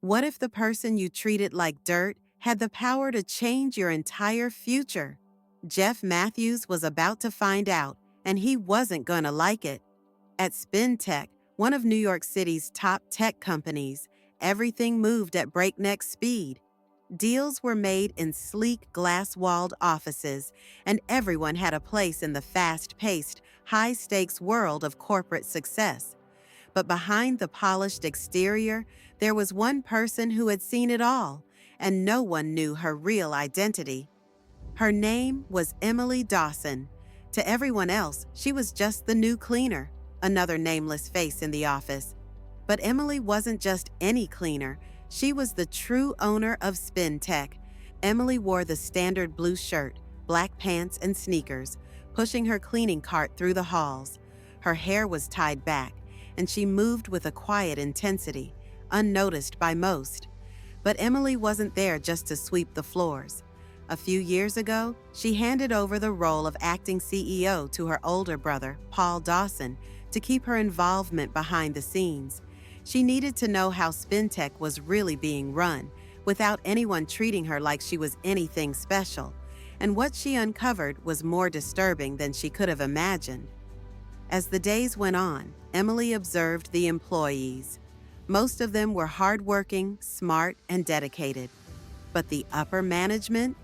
What if the person you treated like dirt had the power to change your entire future? Jeff Matthews was about to find out, and he wasn't going to like it. At SpinTech, one of New York City's top tech companies, everything moved at breakneck speed. Deals were made in sleek, glass-walled offices, and everyone had a place in the fast-paced, high-stakes world of corporate success. But behind the polished exterior, there was one person who had seen it all, and no one knew her real identity. Her name was Emily Dawson. To everyone else, she was just the new cleaner, another nameless face in the office. But Emily wasn't just any cleaner. She was the true owner of SpinTech. Emily wore the standard blue shirt, black pants, and sneakers, pushing her cleaning cart through the halls. Her hair was tied back, and she moved with a quiet intensity, unnoticed by most. But Emily wasn't there just to sweep the floors. A few years ago, she handed over the role of acting CEO to her older brother, Paul Dawson, to keep her involvement behind the scenes. She needed to know how SpinTech was really being run, without anyone treating her like she was anything special. And what she uncovered was more disturbing than she could have imagined. As the days went on, Emily observed the employees. Most of them were hardworking, smart, and dedicated. But the upper management?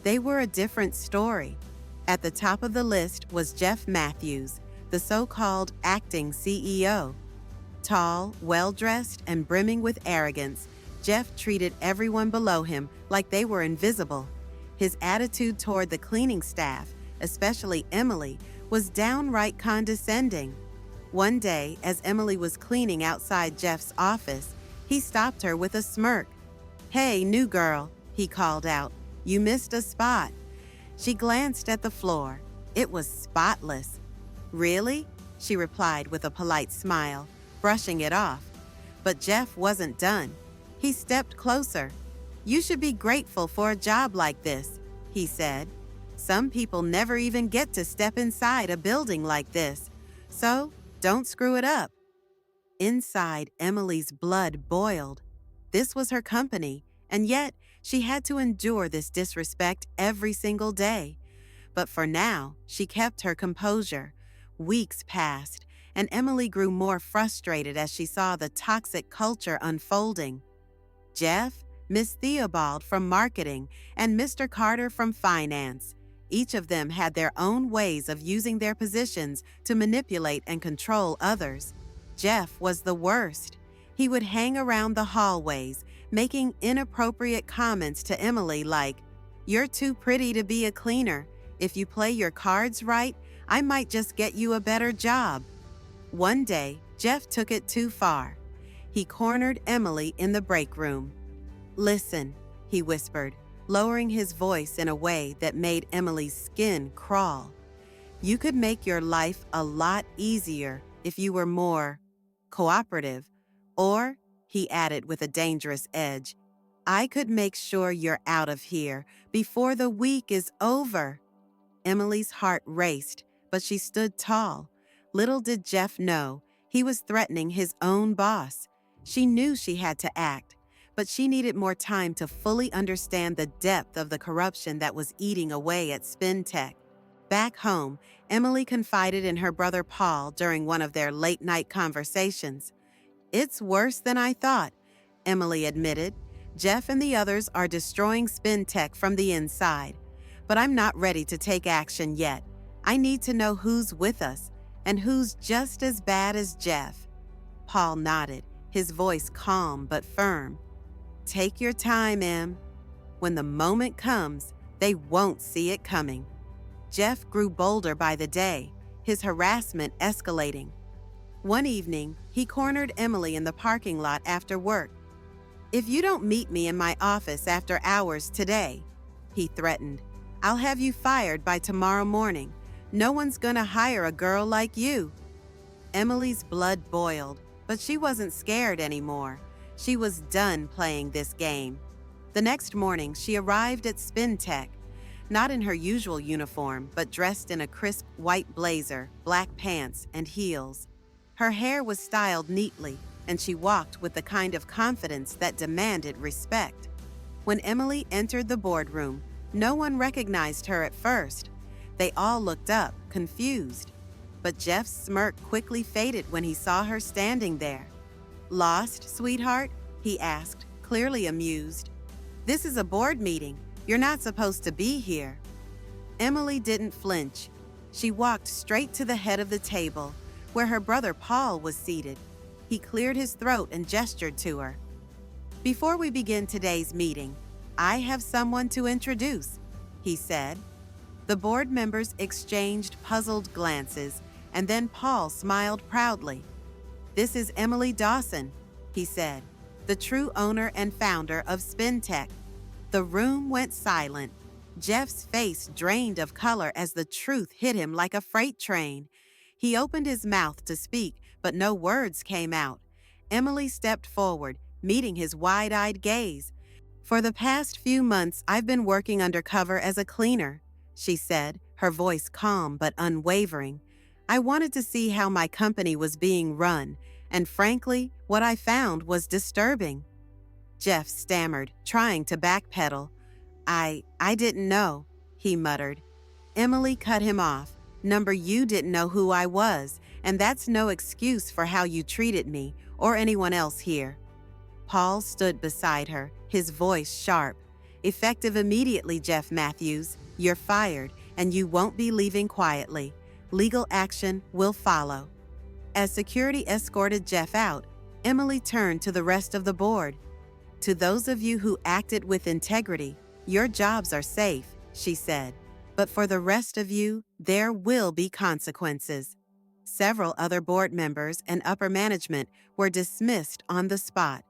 They were a different story. At the top of the list was Jeff Matthews, the so-called acting CEO. Tall, well-dressed, and brimming with arrogance, Jeff treated everyone below him like they were invisible. His attitude toward the cleaning staff, especially Emily, was downright condescending. One day, as Emily was cleaning outside Jeff's office, he stopped her with a smirk. "Hey, new girl," he called out. "You missed a spot." She glanced at the floor. It was spotless. "Really?" she replied with a polite smile, brushing it off. But Jeff wasn't done. He stepped closer. "You should be grateful for a job like this," he said. "Some people never even get to step inside a building like this. So, don't screw it up." Inside, Emily's blood boiled. This was her company, and yet she had to endure this disrespect every single day. But for now, she kept her composure. Weeks passed, and Emily grew more frustrated as she saw the toxic culture unfolding. Jeff, Miss Theobald from marketing, and Mr. Carter from finance. Each of them had their own ways of using their positions to manipulate and control others. Jeff was the worst. He would hang around the hallways, making inappropriate comments to Emily like, "You're too pretty to be a cleaner. If you play your cards right, I might just get you a better job." One day, Jeff took it too far. He cornered Emily in the break room. "Listen," he whispered, lowering his voice in a way that made Emily's skin crawl. "You could make your life a lot easier if you were more cooperative. Or," he added with a dangerous edge, "I could make sure you're out of here before the week is over." Emily's heart raced, but she stood tall. Little did Jeff know, he was threatening his own boss. She knew she had to act, but she needed more time to fully understand the depth of the corruption that was eating away at SpinTech. Back home, Emily confided in her brother Paul during one of their late-night conversations. "It's worse than I thought," Emily admitted. "Jeff and the others are destroying SpinTech from the inside. But I'm not ready to take action yet. I need to know who's with us and who's just as bad as Jeff." Paul nodded, his voice calm but firm. "Take your time, Em. When the moment comes, they won't see it coming." Jeff grew bolder by the day, his harassment escalating. One evening, he cornered Emily in the parking lot after work. "If you don't meet me in my office after hours today," he threatened, "I'll have you fired by tomorrow morning. No one's gonna hire a girl like you." Emily's blood boiled, but she wasn't scared anymore. She was done playing this game. The next morning, she arrived at SpinTech, not in her usual uniform, but dressed in a crisp white blazer, black pants, and heels. Her hair was styled neatly, and she walked with the kind of confidence that demanded respect. When Emily entered the boardroom, no one recognized her at first. They all looked up, confused. But Jeff's smirk quickly faded when he saw her standing there. "Lost, sweetheart?" he asked, clearly amused. "This is a board meeting. You're not supposed to be here." Emily didn't flinch. She walked straight to the head of the table, where her brother Paul was seated. He cleared his throat and gestured to her. "Before we begin today's meeting, I have someone to introduce," he said. The board members exchanged puzzled glances, and then Paul smiled proudly. "This is Emily Dawson," he said, "the true owner and founder of SpinTech." The room went silent. Jeff's face drained of color as the truth hit him like a freight train. He opened his mouth to speak, but no words came out. Emily stepped forward, meeting his wide-eyed gaze. "For the past few months, I've been working undercover as a cleaner," she said, her voice calm but unwavering. "I wanted to see how my company was being run, and frankly, what I found was disturbing." Jeff stammered, trying to backpedal. I didn't know," he muttered. Emily cut him off. "Number, you didn't know who I was, and that's no excuse for how you treated me or anyone else here." Paul stood beside her, his voice sharp. "Effective immediately, Jeff Matthews. You're fired, and you won't be leaving quietly. Legal action will follow." As security escorted Jeff out, Emily turned to the rest of the board. "To those of you who acted with integrity, your jobs are safe," she said. "But for the rest of you, there will be consequences." Several other board members and upper management were dismissed on the spot.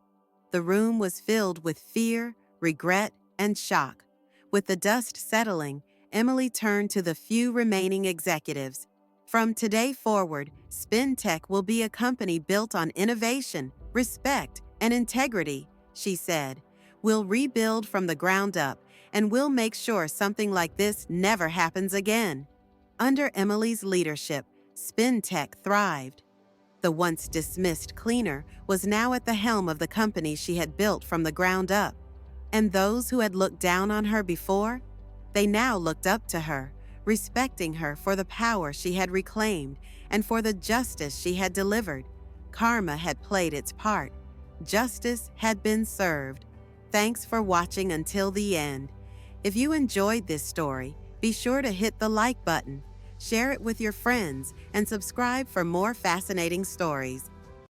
The room was filled with fear, regret, and shock. With the dust settling, Emily turned to the few remaining executives. "From today forward, SpinTech will be a company built on innovation, respect, and integrity," she said. "We'll rebuild from the ground up, and we'll make sure something like this never happens again." Under Emily's leadership, SpinTech thrived. The once dismissed cleaner was now at the helm of the company she had built from the ground up. And those who had looked down on her before, they now looked up to her, respecting her for the power she had reclaimed and for the justice she had delivered. Karma had played its part. Justice had been served. Thanks for watching until the end. If you enjoyed this story, be sure to hit the like button, share it with your friends, and subscribe for more fascinating stories.